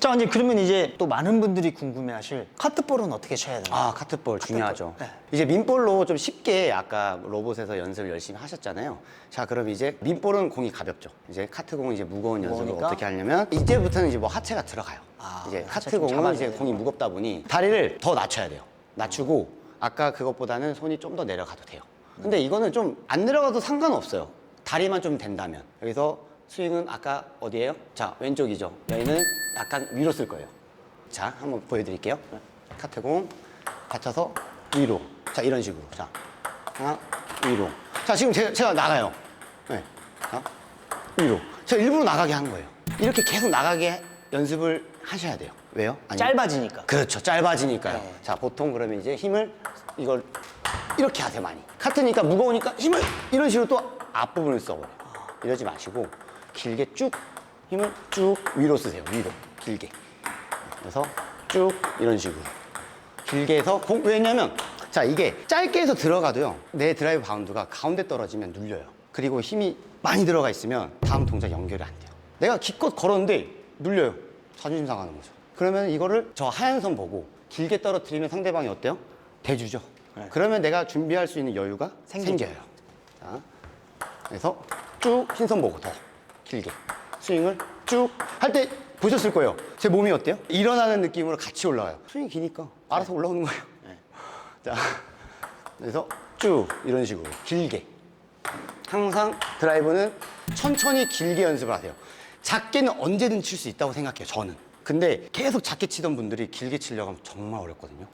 자, 이제 그러면 이제 또 많은 분들이 궁금해하실 카트볼은 어떻게 쳐야 되나요? 아, 카트볼 중요하죠. 네. 이제 민볼로 좀 쉽게 아까 로봇에서 연습을 열심히 하셨잖아요. 자, 그럼 이제 민볼은 공이 가볍죠. 이제 카트공은 이제 무거운 연습을 무거우니까? 어떻게 하냐면 이제부터는 이제 뭐 하체가 들어가요. 아, 이제 하체 좀 카트공은 잡아줘야 이제 돼요. 공이 무겁다 보니 다리를 더 낮춰야 돼요. 낮추고 아까 그것보다는 손이 좀 더 내려가도 돼요. 근데 이거는 좀 안 내려가도 상관없어요. 다리만 좀 된다면. 여기서 스윙은 아까 어디예요? 자, 왼쪽이죠. 여기는 약간 위로 쓸 거예요. 자, 한번 보여드릴게요. 카트공 받쳐서 위로. 자, 이런 식으로. 자, 하나, 위로. 자, 지금 제가 나가요. 네. 자, 위로. 제가 일부러 나가게 한 거예요. 이렇게 계속 나가게 연습을 하셔야 돼요. 왜요? 짧아지니까. 그렇죠. 짧아지니까요. 네. 자, 보통 그러면 이제 힘을 이걸 이렇게 하세요, 많이. 카트니까 무거우니까 힘을 이런 식으로 또 앞부분을 써버려요. 이러지 마시고 길게 쭉 힘을 쭉 위로 쓰세요. 위로. 길게. 그래서 쭉 이런 식으로. 길게 해서 왜냐면 자, 이게 짧게 해서 들어가도요. 내 드라이브 바운드가 가운데 떨어지면 눌려요. 그리고 힘이 많이 들어가 있으면 다음 동작 연결이 안 돼요. 내가 기껏 걸었는데 눌려요. 자존심 상하는 거죠. 그러면 이거를 저 하얀 선 보고 길게 떨어뜨리면 상대방이 어때요? 대주죠. 네. 그러면 내가 준비할 수 있는 여유가 생기죠. 생겨요. 자, 그래서 쭉 흰선 보고 더 길게 스윙을 쭉 할 때 보셨을 거예요. 제 몸이 어때요? 일어나는 느낌으로 같이 올라가요. 스윙이 기니까 알아서 올라오는 거예요. 네. 자, 그래서 쭉 이런 식으로 길게. 항상 드라이브는 천천히 길게 연습을 하세요. 작게는 언제든 칠 수 있다고 생각해요, 저는. 근데 계속 작게 치던 분들이 길게 치려고 하면 정말 어렵거든요.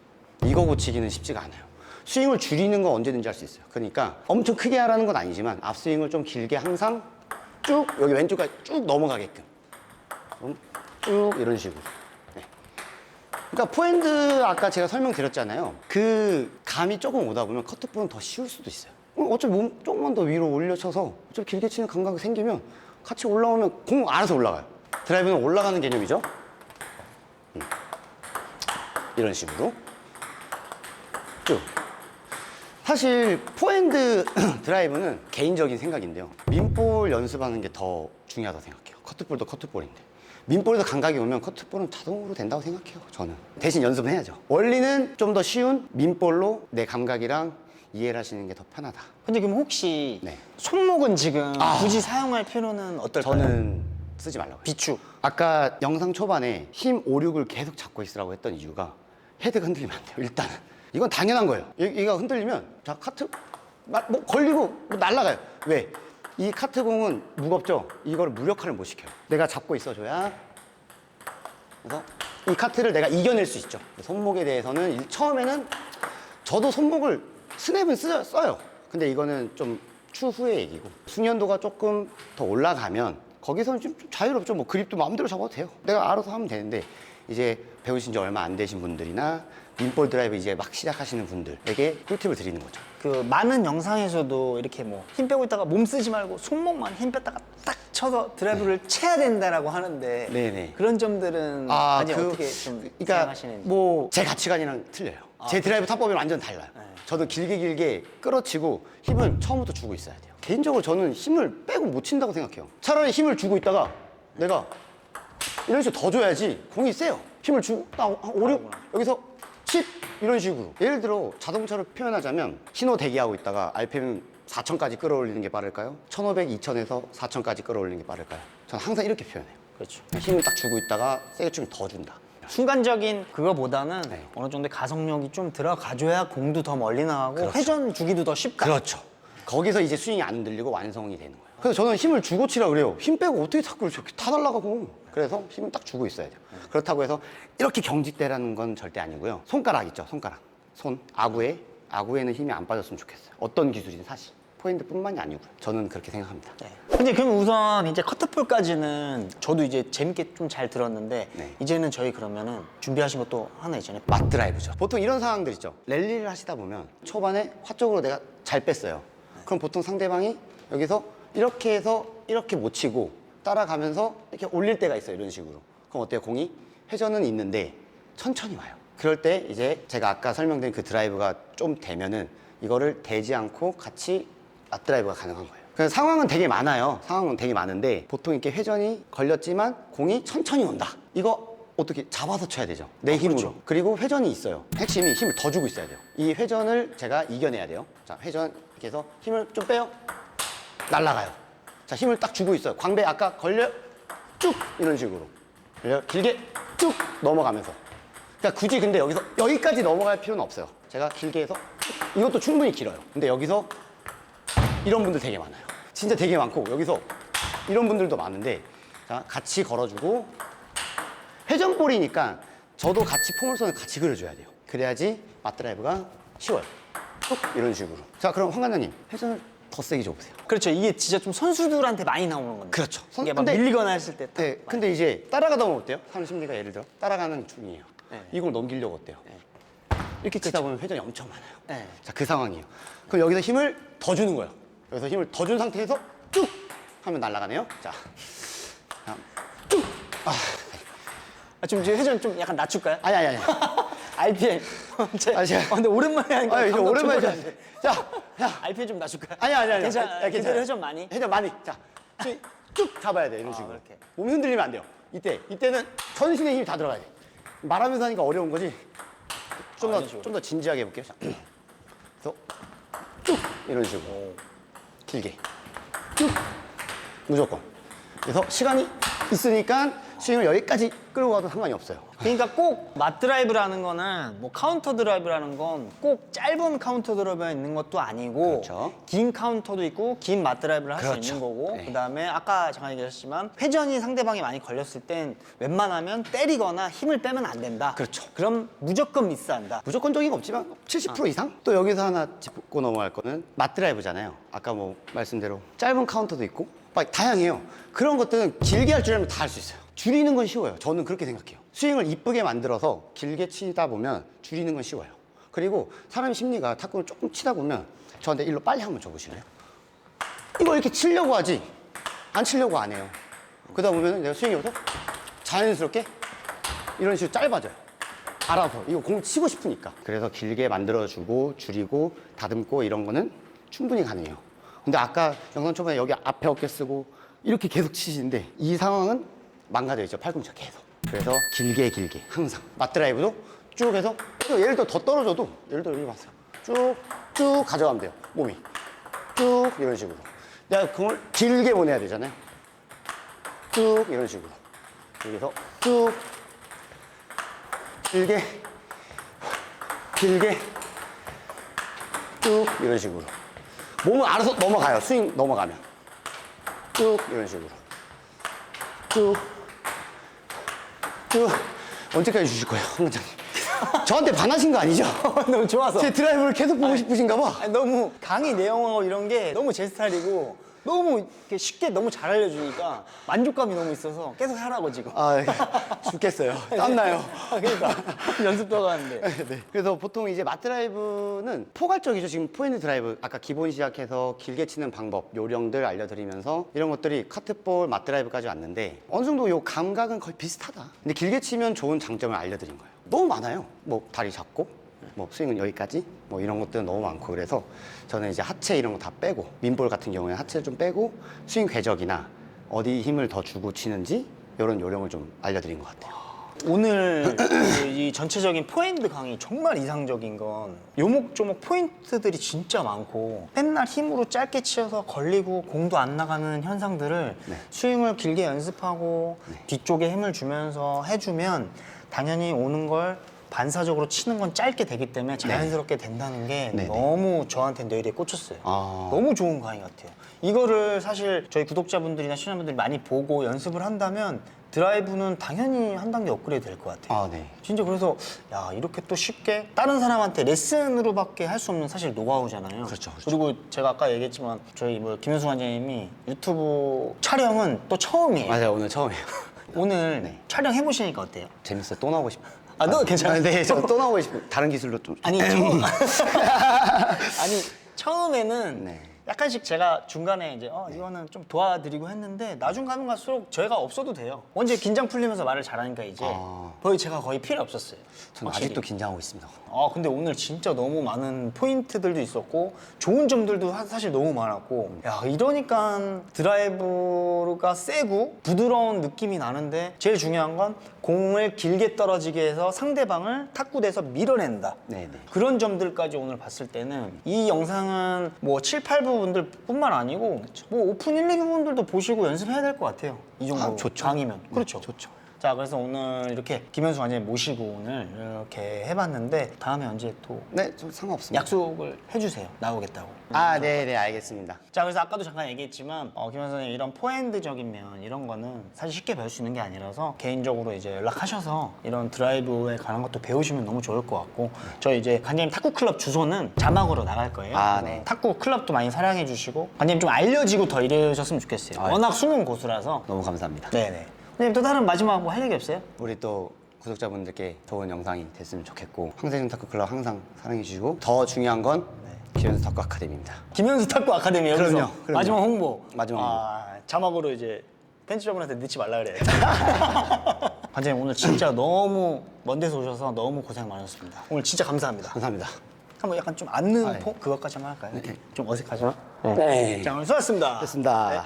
이거 고치기는 쉽지가 않아요. 스윙을 줄이는 건 언제든지 할 수 있어요. 그러니까 엄청 크게 하라는 건 아니지만 앞스윙을 좀 길게 항상 쭉 여기 왼쪽까지 쭉 넘어가게끔 쭉 이런 식으로. 네. 그러니까 포핸드 아까 제가 설명드렸잖아요. 그 감이 조금 오다 보면 커트볼은 더 쉬울 수도 있어요. 어차피 몸 조금만 더 위로 올려쳐서 어차피 길게 치는 감각이 생기면 같이 올라오면 공 알아서 올라가요. 드라이브는 올라가는 개념이죠. 이런 식으로 쭉. 사실 포핸드 드라이브는 개인적인 생각인데요. 민볼 연습하는 게 더 중요하다고 생각해요. 커트볼도 커트볼인데. 민볼에도 감각이 오면 커트볼은 자동으로 된다고 생각해요, 저는. 대신 연습은 해야죠. 원리는 좀 더 쉬운 민볼로 내 감각이랑 이해를 하시는 게 더 편하다. 근데 그럼 혹시 네. 손목은 지금 굳이 사용할 필요는 어떨까요? 저는 쓰지 말라고요. 비축. 아까 영상 초반에 힘 5, 6을 계속 잡고 있으라고 했던 이유가 헤드가 흔들리면 안 돼요, 일단은. 이건 당연한 거예요. 얘가 흔들리면 자, 카트 뭐 걸리고 뭐 날아가요. 왜? 이 카트공은 무겁죠? 이걸 무력화를 못 시켜요. 내가 잡고 있어줘야. 그래서 이 카트를 내가 이겨낼 수 있죠. 손목에 대해서는 처음에는 저도 손목을 스냅은 써요. 근데 이거는 좀 추후의 얘기고 숙련도가 조금 더 올라가면 거기서는 좀 자유롭죠. 뭐 그립도 마음대로 잡아도 돼요. 내가 알아서 하면 되는데 이제 배우신 지 얼마 안 되신 분들이나 민볼 드라이브 이제 막 시작하시는 분들에게 꿀팁을 드리는 거죠. 그 많은 영상에서도 이렇게 뭐 힘 빼고 있다가 몸 쓰지 말고 손목만 힘 뺐다가 딱 쳐서 드라이브를 쳐야 된다라고 하는데 네네. 그런 점들은 아니 어떻게 좀 그러니까 생각하시는지. 뭐 제 가치관이랑 틀려요. 제 드라이브 타법이 완전 달라요. 네. 저도 길게 끌어치고 힘을 처음부터 주고 있어야 돼요. 개인적으로 저는 힘을 빼고 못 친다고 생각해요. 차라리 힘을 주고 있다가 내가 이런 식으로 더 줘야지 공이 세요. 힘을 주고 딱 5, 6 여기서 10 이런 식으로. 예를 들어 자동차로 표현하자면 신호 대기하고 있다가 RPM 4,000까지 끌어올리는 게 빠를까요? 1,500, 2,000에서 4,000까지 끌어올리는 게 빠를까요? 저는 항상 이렇게 표현해요. 그렇죠. 힘을 딱 주고 있다가 세게 주면 더 준다. 순간적인 그거보다는 네. 어느 정도의 가속력이 좀 들어가줘야 공도 더 멀리 나가고 그렇죠. 회전 주기도 더 쉽다. 그렇죠. 거기서 이제 스윙이 안 들리고 완성이 되는 거예요. 그래서 저는 힘을 주고 치라 그래요. 힘 빼고 어떻게 자꾸 이렇게 다 날아가고. 그래서 힘을 딱 주고 있어야 돼요. 그렇다고 해서 이렇게 경직되라는 건 절대 아니고요. 손가락 있죠, 손가락. 손, 아구에는 힘이 안 빠졌으면 좋겠어요. 어떤 기술이든 사실. 포핸드뿐만이 아니고요. 저는 그렇게 생각합니다. 네. 근데 그럼 우선 이제 커트볼까지는 저도 이제 재밌게 좀 잘 들었는데 네. 이제는 저희 그러면은 준비하신 것도 하나 있잖아요. 맞 드라이브죠. 보통 이런 상황들 있죠. 랠리를 하시다 보면 초반에 화쪽으로 내가 잘 뺐어요. 그럼 보통 상대방이 여기서 이렇게 해서 이렇게 못 치고 따라가면서 이렇게 올릴 때가 있어요. 이런 식으로. 그럼 어때요? 공이 회전은 있는데 천천히 와요. 그럴 때 이제 제가 아까 설명드린 그 드라이브가 좀 되면은 이거를 대지 않고 같이 맞드라이브가 가능한 거예요. 그래서 상황은 되게 많아요. 상황은 되게 많은데 보통 이렇게 회전이 걸렸지만 공이 천천히 온다. 이거 어떻게 잡아서 쳐야 되죠. 내 힘으로. 그렇죠. 그리고 회전이 있어요. 핵심이 힘을 더 주고 있어야 돼요. 이 회전을 제가 이겨내야 돼요. 자, 회전 이렇게 해서 힘을 좀 빼요. 날아가요. 자, 힘을 딱 주고 있어요. 광배 아까 걸려 쭉 이런 식으로. 걸려 길게 쭉 넘어가면서. 그러니까 굳이 근데 여기서 여기까지 넘어갈 필요는 없어요. 제가 길게 해서 이것도 충분히 길어요. 근데 여기서 이런 분들 되게 많아요. 진짜 되게 많고 여기서 이런 분들도 많은데 자, 같이 걸어주고 회전볼이니까 저도 같이 포물선을 같이 그려줘야 돼요. 그래야지 맞드라이브가 쉬워요. 쭉 이런 식으로. 자, 그럼 황 관장님 회전을 더 세게 줘보세요. 그렇죠. 이게 진짜 좀 선수들한테 많이 나오는 건데. 그렇죠. 이게 막 밀리거나 했을 때. 딱 네, 근데 이제 따라가다 보면 어때요? 사람 심리가 예를 들어 따라가는 중이에요. 네. 이걸 넘기려고 어때요? 이렇게 치다 보면 회전이 엄청 많아요. 네. 자, 그 상황이에요. 그럼 여기서 힘을 더 주는 거예요. 여기서 힘을 더 준 상태에서 쭉 하면 날아가네요. 자, 쭉. 좀 이제 회전 좀 약간 낮출까요? 아니. RPM. 근데 오랜만에 하니까. 아니, 감각 오랜만에 조절이 안 돼. 자, RPM 좀 낮출까요? 아니. 괜찮아. 괜찮아요. 회전 많이. 회전 많이. 자, 쭉 잡아야 돼. 이런 식으로. 이렇게. 몸이 흔들리면 안 돼요. 이때는 전신의 힘이 다 들어가야 돼. 말하면서 하니까 어려운 거지. 이런 식으로. 좀 더 진지하게 해볼게요. 자, 그래서 쭉 이런 식으로. 길게. 쭉. 무조건. 그래서 시간이 있으니까 스윙을 여기까지 끌고 가도 상관이 없어요. 그러니까 꼭 맞드라이브라는 거는 뭐 카운터 드라이브라는 건 꼭 짧은 카운터 드라이브가 있는 것도 아니고 그렇죠. 긴 카운터도 있고 긴 맞드라이브를 할 수 그렇죠. 있는 거고 네. 그다음에 아까 잠깐 얘기하셨지만 회전이 상대방이 많이 걸렸을 땐 웬만하면 때리거나 힘을 빼면 안 된다. 그렇죠. 그럼 무조건 미스한다. 무조건적인 거 없지만 70% 이상? 또 여기서 하나 짚고 넘어갈 거는 맞드라이브잖아요. 아까 뭐 말씀대로 짧은 카운터도 있고 막 다양해요. 그런 것들은 길게 할 줄 알면 다 할 수 있어요. 줄이는 건 쉬워요. 저는 그렇게 생각해요. 스윙을 이쁘게 만들어서 길게 치다 보면 줄이는 건 쉬워요. 그리고 사람 심리가 탁구를 조금 치다 보면 저한테 일로 빨리 한번 줘보실래요? 이거 이렇게 치려고 하지 안 치려고 안 해요. 그러다 보면 내가 스윙이 오서 자연스럽게 이런 식으로 짧아져요. 알아서 이거 공 치고 싶으니까. 그래서 길게 만들어주고 줄이고 다듬고 이런 거는 충분히 가능해요. 근데 아까 영상 초반에 여기 앞에 어깨 쓰고 이렇게 계속 치시는데 이 상황은 망가져 있죠. 팔꿈치가 계속. 그래서 길게 항상 맞드라이브도 쭉 해서 예를 들어 더 떨어져도 예를 들어 여기 봤어요. 쭉 가져가면 돼요. 몸이 쭉 이런 식으로. 내가 공을 길게 보내야 되잖아요. 쭉 이런 식으로. 여기서 쭉 길게 쭉 이런 식으로. 몸은 알아서 넘어가요. 스윙 넘어가면 쭉 이런 식으로 쭉 언제까지 주실 거예요, 황 원장님? 저한테 반하신 거 아니죠? 너무 좋아서. 제 드라이브를 계속 보고 싶으신가 봐. 아니, 너무 강의 내용하고 이런 게 너무 제 스타일이고 너무 이렇게 쉽게 너무 잘 알려주니까 만족감이 너무 있어서 계속 하라고 지금. 죽겠어요. 땀나요. 그러니까 연습도 하는데. 네. 그래서 보통 이제 맞드라이브는 포괄적이죠. 지금 포핸드 드라이브 아까 기본 시작해서 길게 치는 방법, 요령들 알려드리면서 이런 것들이 카트볼, 맞드라이브까지 왔는데 어느 정도 요 감각은 거의 비슷하다. 근데 길게 치면 좋은 장점을 알려드린 거예요. 너무 많아요. 뭐 다리 잡고, 뭐 스윙은 여기까지, 뭐 이런 것들은 너무 많고 그래서 저는 이제 하체 이런 거 다 빼고 민볼 같은 경우에 하체를 좀 빼고 스윙 궤적이나 어디 힘을 더 주고 치는지 이런 요령을 좀 알려드린 것 같아요. 오늘 이 전체적인 포핸드 강의 정말 이상적인 건 요목조목 포인트들이 진짜 많고 맨날 힘으로 짧게 치어서 걸리고 공도 안 나가는 현상들을 네. 스윙을 길게 연습하고 뒤쪽에 힘을 주면서 해주면 당연히 오는 걸 반사적으로 치는 건 짧게 되기 때문에 자연스럽게 된다는 게 네네. 너무 저한테 뇌리에 꽂혔어요. 아. 너무 좋은 강의 같아요. 이거를 사실 저희 구독자분들이나 시청자분들이 많이 보고 연습을 한다면 드라이브는 당연히 한 단계 업그레이드 될 것 같아요. 네. 진짜 그래서 야 이렇게 또 쉽게 다른 사람한테 레슨으로밖에 할 수 없는 사실 노하우잖아요. 그렇죠. 그리고 제가 아까 얘기했지만 저희 뭐 김현수 관장님이 유튜브 촬영은 또 처음이에요. 맞아요. 오늘 처음이에요. 오늘 촬영해 보시니까 어때요? 재밌어요. 또 나오고 싶어요. 너 괜찮아요? 네, 저 또 나오고 싶어요. 다른 기술로 좀. 아니 아니 처음에는 네. 약간씩 제가 중간에 이제 이거는 좀 도와드리고 했는데 나중 가면 갈수록 저희가 없어도 돼요. 언제 긴장 풀리면서 말을 잘하니까 이제 거의 제가 거의 필요 없었어요. 저는 확실히. 아직도 긴장하고 있습니다. 근데 오늘 진짜 너무 많은 포인트들도 있었고 좋은 점들도 사실 너무 많았고 야 이러니까 드라이브가 세고 부드러운 느낌이 나는데 제일 중요한 건 공을 길게 떨어지게 해서 상대방을 탁구대에서 밀어낸다. 네네. 그런 점들까지 오늘 봤을 때는 이 영상은 뭐 7, 8부분들 뿐만 아니고 뭐 오픈 1, 2부분들도 보시고 연습해야 될 것 같아요. 이 정도 좋죠. 강이면. 그렇죠. 좋죠. 자, 그래서 오늘 이렇게 김현수 관장님 모시고 오늘 이렇게 해봤는데 다음에 언제 또 네, 좀 상관없습니다. 약속을 해주세요. 나오겠다고. 네네, 알겠습니다. 자, 그래서 아까도 잠깐 얘기했지만 김현수 선생님 이런 포핸드적인 면 이런 거는 사실 쉽게 배울 수 있는 게 아니라서 개인적으로 이제 연락하셔서 이런 드라이브에 관한 것도 배우시면 너무 좋을 것 같고 저희 이제 관장님 탁구 클럽 주소는 자막으로 나갈 거예요. 그래서 네. 탁구 클럽도 많이 사랑해 주시고 관장님 좀 알려지고 더 이러셨으면 좋겠어요. 워낙 숨은 고수라서. 너무 감사합니다. 네네. 선생님 또 다른 마지막 뭐 할 얘기 없어요? 우리 또 구독자분들께 좋은 영상이 됐으면 좋겠고 황세준 탁구 클럽 항상 사랑해 주시고 더 중요한 건 김현수 탁구 아카데미입니다. 김현수 탁구 아카데미 여기서 그럼요. 마지막 홍보. 마지막 홍보. 자막으로 이제 편집자분한테 넣지 말라 그래야겠다. 관장님 오늘 진짜 너무 먼 데서 오셔서 너무 고생 많으셨습니다. 오늘 진짜 감사합니다. 감사합니다. 한번 약간 좀 앉는 네. 그것까지 한번 할까요? 좀 어색하죠? 네. 자 오늘 수고하셨습니다. 됐습니다. 네.